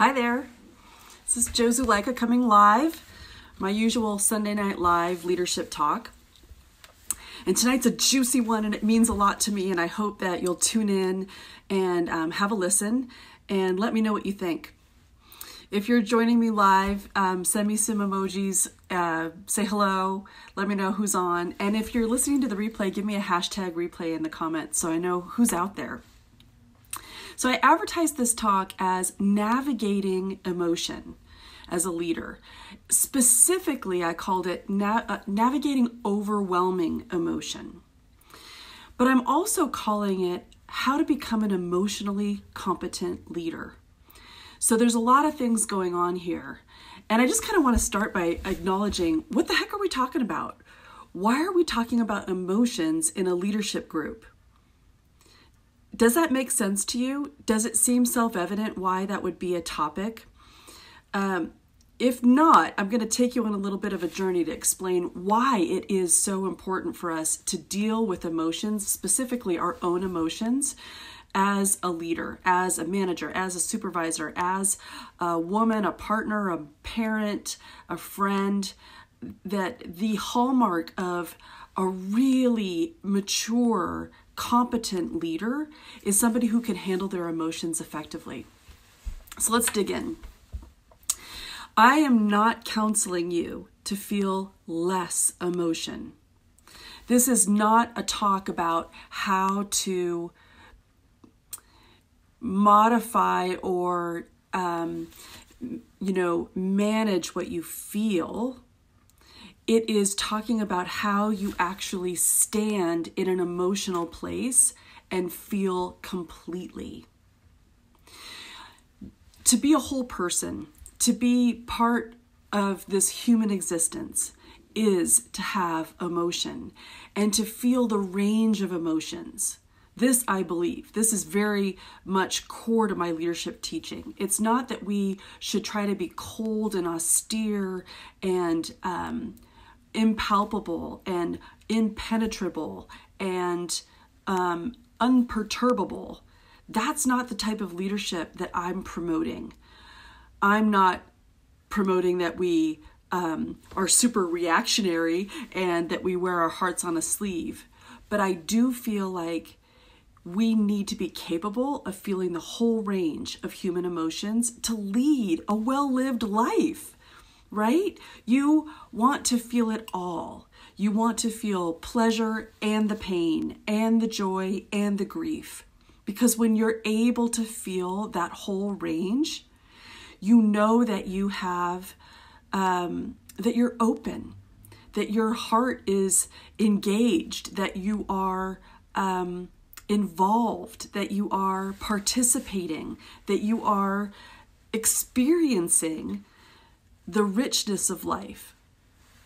Hi there, this is Jo Zuleika coming live, my usual Sunday Night Live leadership talk. And tonight's a juicy one and it means a lot to me, and I hope that you'll tune in and have a listen and let me know what you think. If you're joining me live, send me some emojis, say hello, let me know who's on. And if you're listening to the replay, give me a hashtag replay in the comments so I know who's out there. So I advertised this talk as navigating emotion as a leader. Specifically, I called it navigating overwhelming emotion. But I'm also calling it how to become an emotionally competent leader. So there's a lot of things going on here. And I just kind of want to start by acknowledging, what the heck are we talking about? Why are we talking about emotions in a leadership group? Does that make sense to you? Does it seem self-evident why that would be a topic? If not, I'm going to take you on a little bit of a journey to explain why it is so important for us to deal with emotions, specifically our own emotions, as a leader, as a manager, as a supervisor, as a woman, a partner, a parent, a friend. That the hallmark of a really mature, competent leader is somebody who can handle their emotions effectively. So let's dig in. I am not counseling you to feel less emotion. This is not a talk about how to modify or, manage what you feel. It is talking about how you actually stand in an emotional place and feel completely. To be a whole person, to be part of this human existence, is to have emotion and to feel the range of emotions. This, I believe, this is very much core to my leadership teaching. It's not that we should try to be cold and austere and impalpable and impenetrable and unperturbable. That's not the type of leadership that I'm promoting. I'm not promoting that we are super reactionary and that we wear our hearts on a sleeve. But I do feel like we need to be capable of feeling the whole range of human emotions to lead a well-lived life, right? You want to feel it all. You want to feel pleasure and the pain and the joy and the grief. Because when you're able to feel that whole range, you know that you have, that you're open, that your heart is engaged, that you are involved, that you are participating, that you are experiencing the richness of life.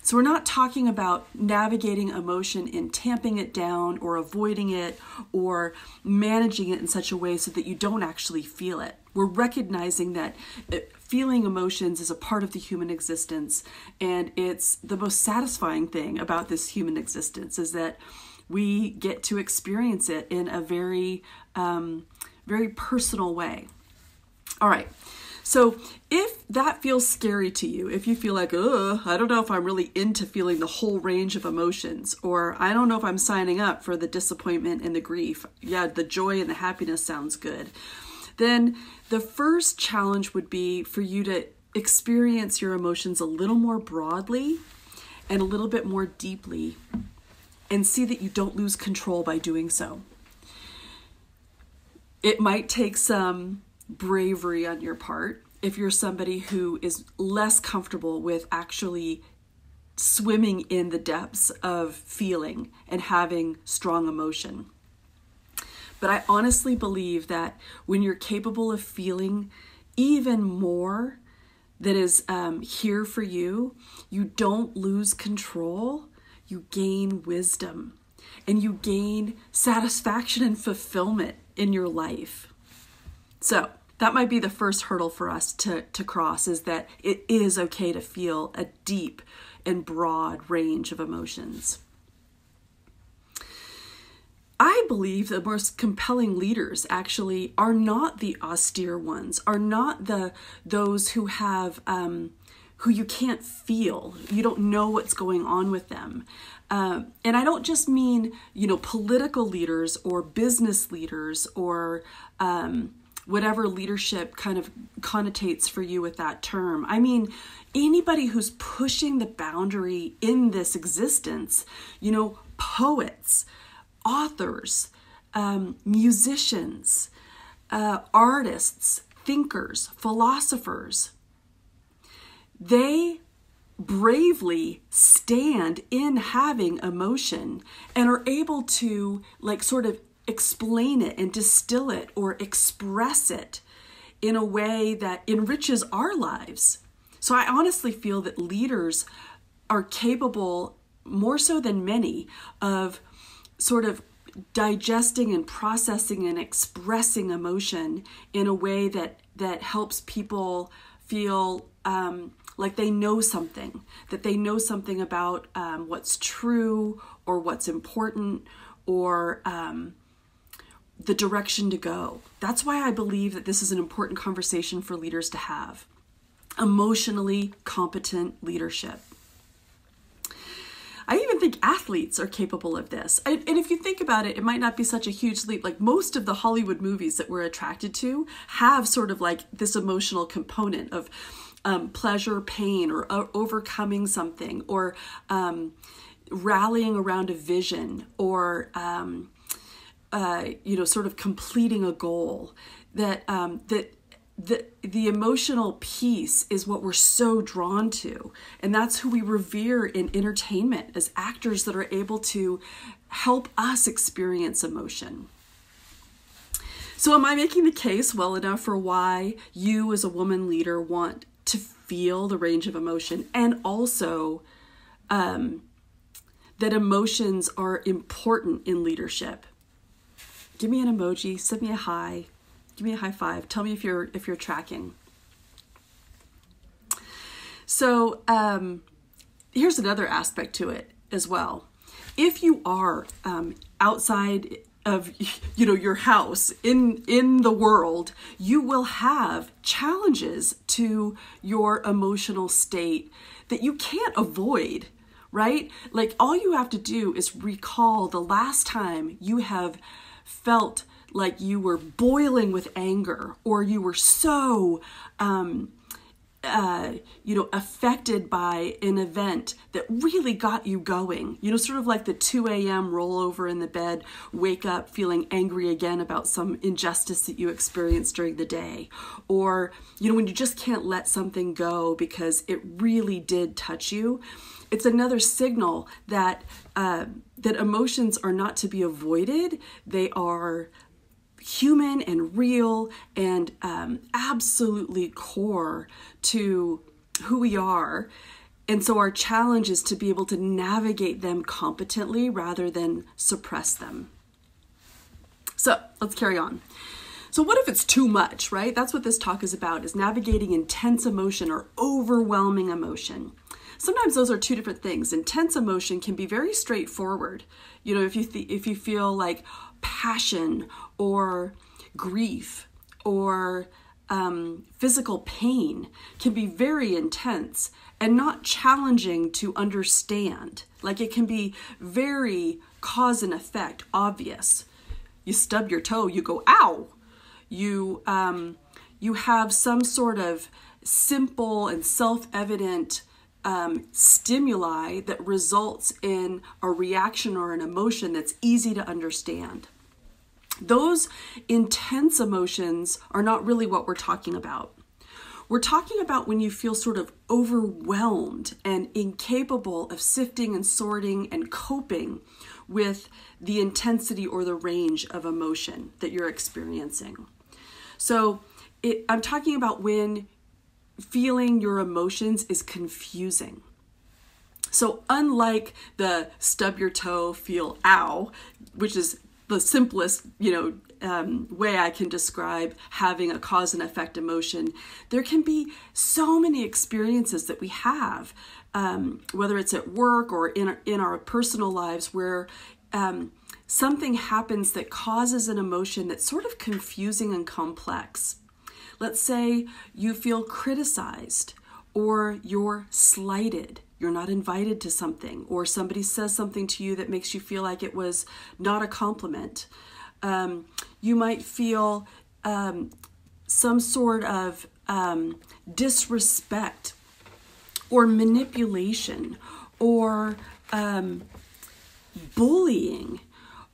So we're not talking about navigating emotion and tamping it down or avoiding it or managing it in such a way so that you don't actually feel it. We're recognizing that feeling emotions is a part of the human existence, and it's the most satisfying thing about this human existence is that we get to experience it in a very, very personal way. All right. So if that feels scary to you, if you feel like, I don't know if I'm really into feeling the whole range of emotions, or I don't know if I'm signing up for the disappointment and the grief, yeah, the joy and the happiness sounds good, then the first challenge would be for you to experience your emotions a little more broadly and a little bit more deeply, and see that you don't lose control by doing so. It might take some bravery on your part if you're somebody who is less comfortable with actually swimming in the depths of feeling and having strong emotion. But I honestly believe that when you're capable of feeling even more that is here for you, you don't lose control. You gain wisdom and you gain satisfaction and fulfillment in your life. So that might be the first hurdle for us to cross, is that it is okay to feel a deep and broad range of emotions. I believe the most compelling leaders actually are not the austere ones, are not those who have who you can't feel. You don't know what's going on with them. And I don't just mean, political leaders or business leaders or whatever leadership kind of connotates for you with that term. I mean, anybody who's pushing the boundary in this existence, poets, authors, musicians, artists, thinkers, philosophers, they bravely stand in having emotion and are able to sort of explain it and distill it or express it in a way that enriches our lives. So I honestly feel that leaders are capable, more so than many, of sort of digesting and processing and expressing emotion in a way that helps people feel like they know something, that they know something about what's true or what's important or the direction to go. That's why I believe that this is an important conversation for leaders to have. Emotionally competent leadership. I even think athletes are capable of this. And if you think about it, it might not be such a huge leap. Like most of the Hollywood movies that we're attracted to have sort of like this emotional component of pleasure, pain, or overcoming something, or rallying around a vision, or sort of completing a goal. The emotional piece is what we're so drawn to. And that's who we revere in entertainment as actors that are able to help us experience emotion. So am I making the case well enough for why you as a woman leader want to feel the range of emotion, and also that emotions are important in leadership? Give me an emoji, send me a hi. Give me a high five. Tell me if you're tracking. So here's another aspect to it as well. If you are outside of your house in the world, you will have challenges to your emotional state that you can't avoid, right? Like all you have to do is recall the last time you have felt like you were boiling with anger, or you were so, affected by an event that really got you going. Sort of like the 2 a.m. rollover in the bed, wake up feeling angry again about some injustice that you experienced during the day. Or, when you just can't let something go because it really did touch you. It's another signal that that emotions are not to be avoided. They are human and real and absolutely core to who we are. And so our challenge is to be able to navigate them competently rather than suppress them. So let's carry on. So what if it's too much, right? That's what this talk is about, is navigating intense emotion or overwhelming emotion. Sometimes those are two different things. Intense emotion can be very straightforward. If you feel like passion or grief or physical pain can be very intense and not challenging to understand. Like it can be very cause and effect, obvious. You stub your toe, you go, ow. You have some sort of simple and self-evident stimuli that results in a reaction or an emotion that's easy to understand. Those intense emotions are not really what we're talking about. We're talking about when you feel sort of overwhelmed and incapable of sifting and sorting and coping with the intensity or the range of emotion that you're experiencing. So I'm talking about when feeling your emotions is confusing. So unlike the stub your toe, feel ow, which is the simplest, way I can describe having a cause and effect emotion, there can be so many experiences that we have, whether it's at work or in our personal lives, where something happens that causes an emotion that's sort of confusing and complex. Let's say you feel criticized, or you're slighted. You're not invited to something, or somebody says something to you that makes you feel like it was not a compliment. You might feel some sort of disrespect or manipulation or bullying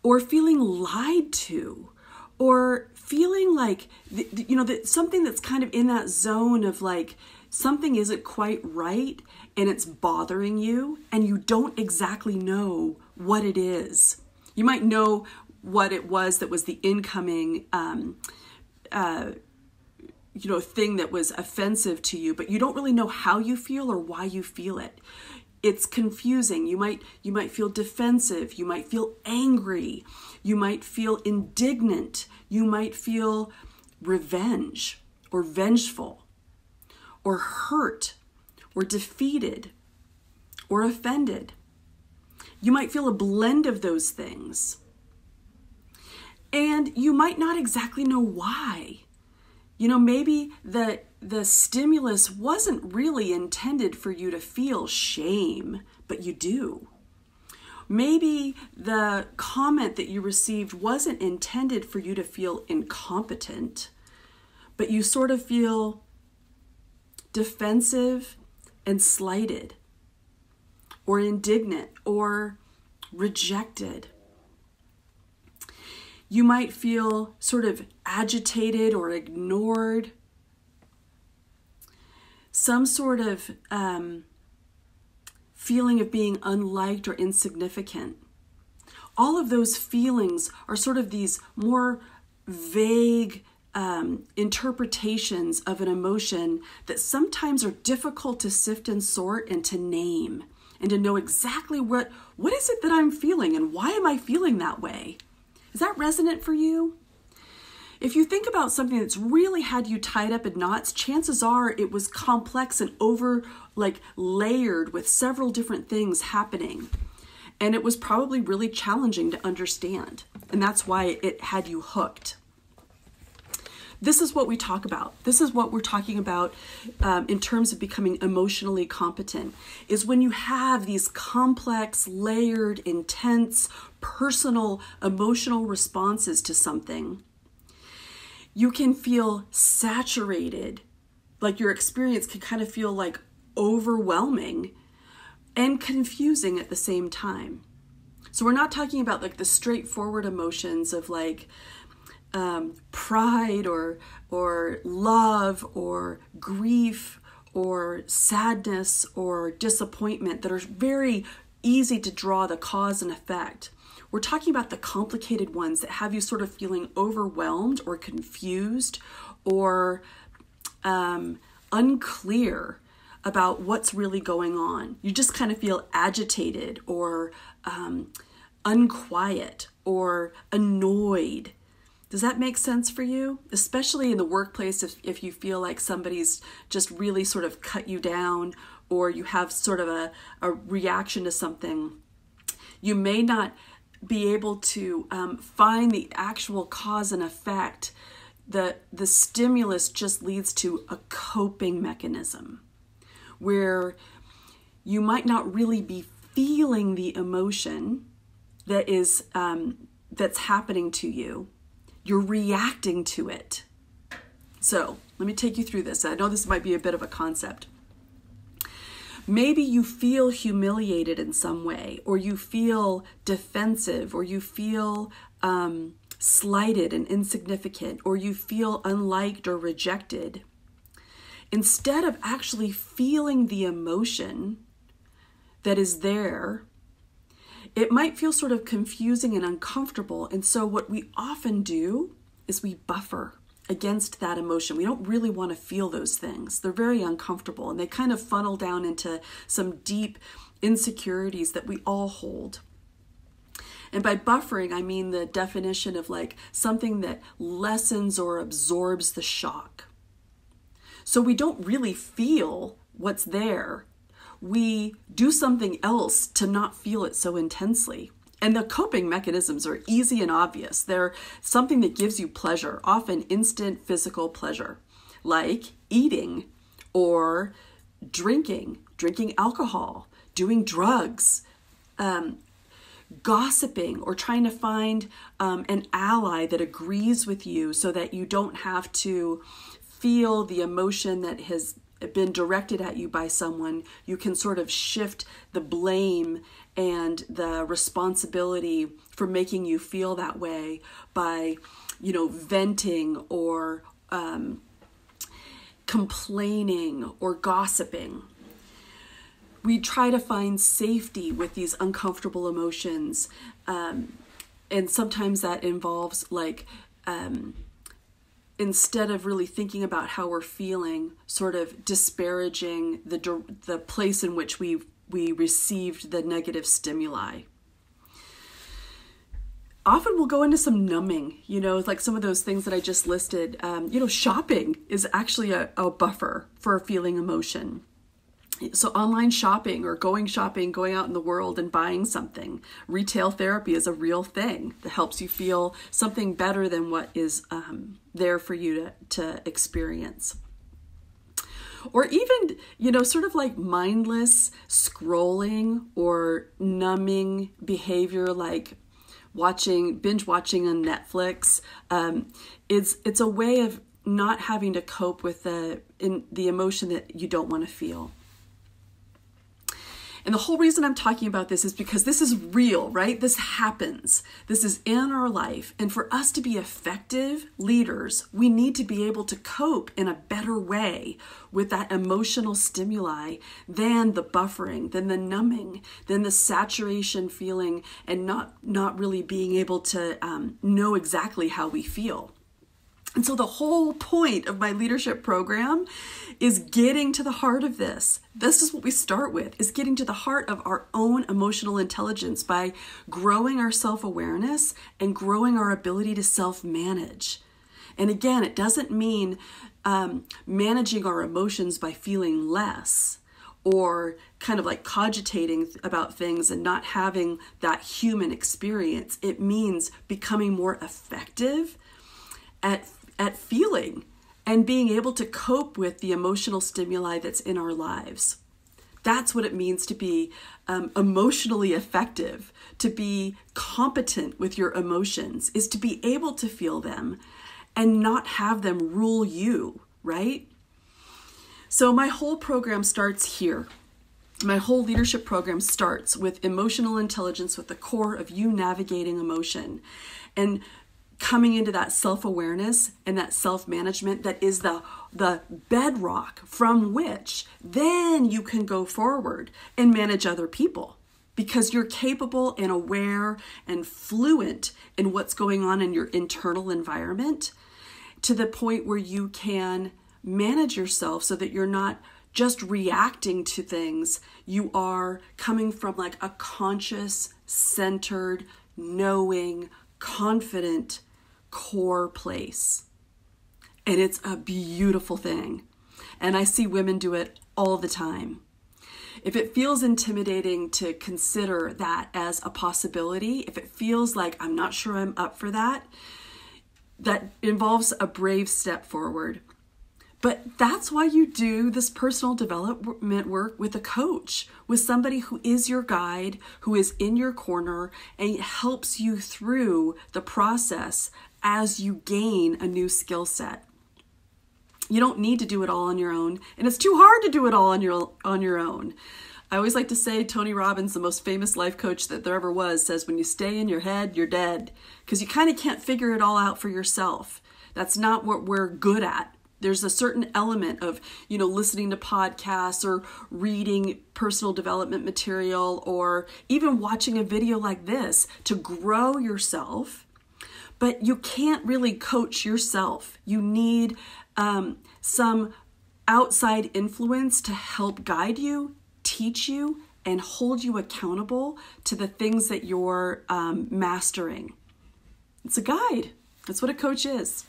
or feeling lied to or feeling like, that something that's kind of in that zone of like something isn't quite right and it's bothering you and you don't exactly know what it is. You might know what it was that was the incoming thing that was offensive to you, but you don't really know how you feel or why you feel it. It's confusing. You might feel defensive. You might feel angry. You might feel indignant. You might feel revenge or vengeful or hurt or defeated or offended. You might feel a blend of those things. And you might not exactly know why. Maybe the stimulus wasn't really intended for you to feel shame, but you do. Maybe the comment that you received wasn't intended for you to feel incompetent, but you sort of feel defensive and slighted or indignant or rejected. You might feel sort of agitated or ignored. Some sort of feeling of being unliked or insignificant. All of those feelings are sort of these more vague interpretations of an emotion that sometimes are difficult to sift and sort and to name and to know exactly what is it that I'm feeling and why am I feeling that way? Is that resonant for you? If you think about something that's really had you tied up in knots, chances are it was complex and layered with several different things happening. And it was probably really challenging to understand. And that's why it had you hooked. This is what we talk about. This is what we're talking about in terms of becoming emotionally competent, is when you have these complex, layered, intense, personal, emotional responses to something. You can feel saturated, like your experience can kind of feel like overwhelming and confusing at the same time. So we're not talking about like the straightforward emotions of like pride or love or grief or sadness or disappointment that are very easy to draw the cause and effect. We're talking about the complicated ones that have you sort of feeling overwhelmed or confused or unclear about what's really going on. You just kind of feel agitated or unquiet or annoyed. Does that make sense for you? Especially in the workplace, if you feel like somebody's just really sort of cut you down or you have sort of a reaction to something, you may not be able to find the actual cause and effect. The stimulus just leads to a coping mechanism where you might not really be feeling the emotion that is that's happening to you. You're reacting to it. So let me take you through this. I know this might be a bit of a concept. Maybe you feel humiliated in some way, or you feel defensive, or you feel slighted and insignificant, or you feel unliked or rejected. Instead of actually feeling the emotion that is there, it might feel sort of confusing and uncomfortable. And so what we often do is we buffer against that emotion. We don't really want to feel those things. They're very uncomfortable and they kind of funnel down into some deep insecurities that we all hold. And by buffering, I mean the definition of like something that lessens or absorbs the shock. So we don't really feel what's there. We do something else to not feel it so intensely. And the coping mechanisms are easy and obvious. They're something that gives you pleasure, often instant physical pleasure, like eating or drinking alcohol, doing drugs, gossiping, or trying to find an ally that agrees with you so that you don't have to feel the emotion that has been directed at you by someone. You can sort of shift the blame and the responsibility for making you feel that way by, venting or complaining or gossiping. We try to find safety with these uncomfortable emotions. And sometimes that involves instead of really thinking about how we're feeling, sort of disparaging the place in which we received the negative stimuli. Often we'll go into some numbing, like some of those things that I just listed. Shopping is actually a buffer for feeling emotion. So online shopping or going shopping, going out in the world and buying something. Retail therapy is a real thing that helps you feel something better than what is there for you to experience. Or even, sort of like mindless scrolling or numbing behavior, like binge watching on Netflix. It's a way of not having to cope with the emotion that you don't want to feel. And the whole reason I'm talking about this is because this is real, right? This happens. This is in our life. And for us to be effective leaders, we need to be able to cope in a better way with that emotional stimuli than the buffering, than the numbing, than the saturation feeling, and not really being able to know exactly how we feel. And so the whole point of my leadership program is getting to the heart of this. This is what we start with, is getting to the heart of our own emotional intelligence by growing our self-awareness and growing our ability to self-manage. And again, it doesn't mean managing our emotions by feeling less or kind of like cogitating about things and not having that human experience. It means becoming more effective at feeling and being able to cope with the emotional stimuli that's in our lives. That's what it means to be emotionally effective, to be competent with your emotions, is to be able to feel them and not have them rule you, right? So my whole program starts here. My whole leadership program starts with emotional intelligence, with the core of you navigating emotion and coming into that self-awareness and that self-management that is the bedrock from which then you can go forward and manage other people, because you're capable and aware and fluent in what's going on in your internal environment to the point where you can manage yourself so that you're not just reacting to things. You are coming from like a conscious, centered, knowing, confident core place. And it's a beautiful thing. And I see women do it all the time. If it feels intimidating to consider that as a possibility, if it feels like I'm not sure I'm up for that, that involves a brave step forward. But that's why you do this personal development work with a coach, with somebody who is your guide, who is in your corner, and helps you through the process as you gain a new skill set. You don't need to do it all on your own, and it's too hard to do it all on your own. I always like to say Tony Robbins, the most famous life coach that there ever was, says when you stay in your head, you're dead, because you kind of can't figure it all out for yourself. That's not what we're good at. There's a certain element of, listening to podcasts or reading personal development material or even watching a video like this to grow yourself. But you can't really coach yourself. You need some outside influence to help guide you, teach you, and hold you accountable to the things that you're mastering. It's a guide. That's what a coach is.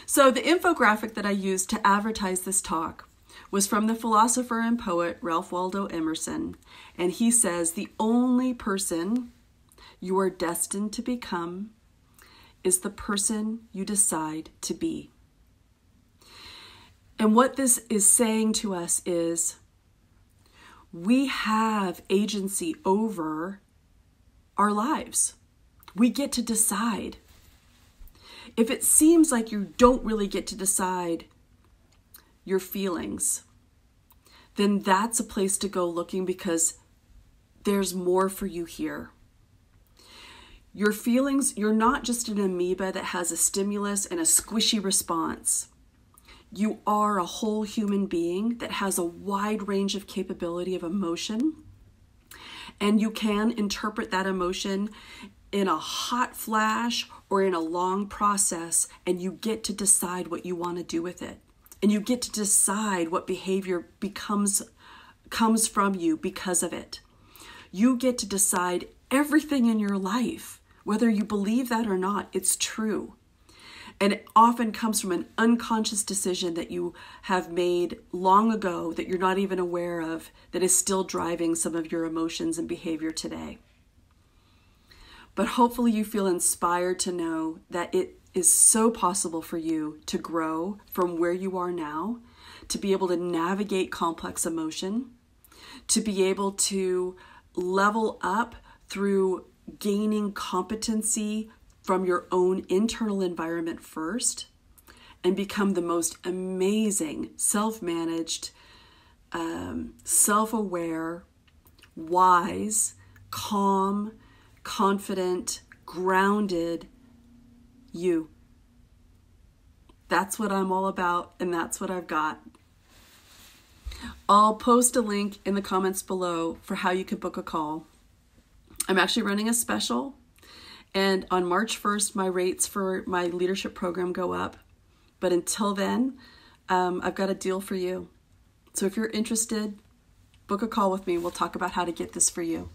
So the infographic that I used to advertise this talk was from the philosopher and poet Ralph Waldo Emerson. And he says, the only person you are destined to become is the person you decide to be. And what this is saying to us is we have agency over our lives. We get to decide. If it seems like you don't really get to decide your feelings, then that's a place to go looking, because there's more for you here. Your feelings, you're not just an amoeba that has a stimulus and a squishy response. You are a whole human being that has a wide range of capability of emotion, and you can interpret that emotion in a hot flash or in a long process, and you get to decide what you want to do with it. And you get to decide what behavior comes from you because of it. You get to decide everything in your life, whether you believe that or not. It's true. And it often comes from an unconscious decision that you have made long ago that you're not even aware of, that is still driving some of your emotions and behavior today. But hopefully you feel inspired to know that it is so possible for you to grow from where you are now, to be able to navigate complex emotion, to be able to level up through gaining competency from your own internal environment first, and become the most amazing, self-managed, self-aware, wise, calm, confident, grounded you. That's what I'm all about, and that's what I've got. I'll post a link in the comments below for how you can book a call. I'm actually running a special, and on March 1st, my rates for my leadership program go up. But until then, I've got a deal for you. So if you're interested, book a call with me. We'll talk about how to get this for you.